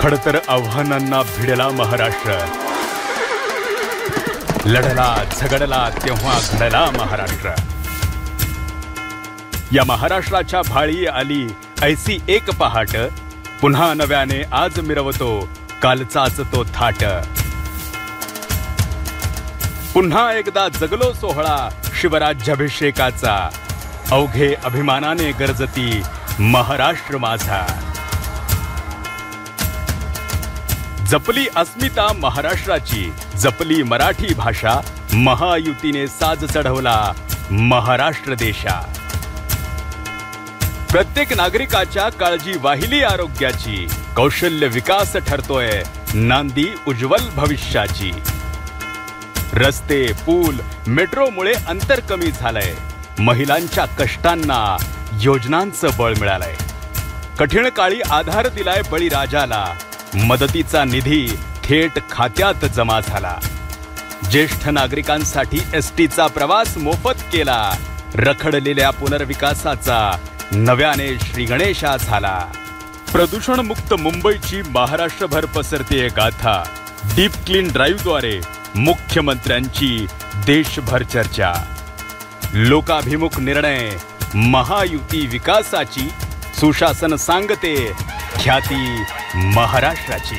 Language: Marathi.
खडतर आव्हानांना भिडला महाराष्ट्र, लढला झगडला तेव्हा घडला महाराष्ट्र। या महाराष्ट्राच्या भाळी आली ऐसी एक पहाट, पुन्हा नव्याने आज मिरवतो कालचाच तो थाट। पुन्हा एकदा जगलो सोहळा शिवराज्याभिषेकाचा, अवघे अभिमानाने गरजती महाराष्ट्र माझा। जपली अस्मिता महाराष्ट्राची, जपली मराठी भाषा, महायुतीने साज चढवला महाराष्ट्र देशा। प्रत्येक नागरिकाच्या काळजी वाहिली आरोग्याची, कौशल्य विकास ठरतोय नांदी उज्ज्वल भविष्याची। रस्ते पूल मेट्रोमुळे अंतर कमी झालंय, महिलांच्या कष्टांना योजनांचं बळ मिळालंय। कठीण काळी आधार दिलाय बळीराजाला, मदतीचा निधी थेट खात्यात जमा झाला। ज्येष्ठ नागरिकांसाठी एसटीचा प्रवास मोफत केला, रखडलेल्या पुनर्विकासाचा नव्याने श्री गणेशा झाला। प्रदूषण मुक्त मुंबईची महाराष्ट्रभर पसरतेय गाथा, डीप क्लीन ड्राईव्हद्वारे मुख्यमंत्र्यांची देशभर चर्चा। लोकाभिमुख निर्णय, महायुती विकासाची, सुशासन सांगते ख्याती महाराष्ट्राची।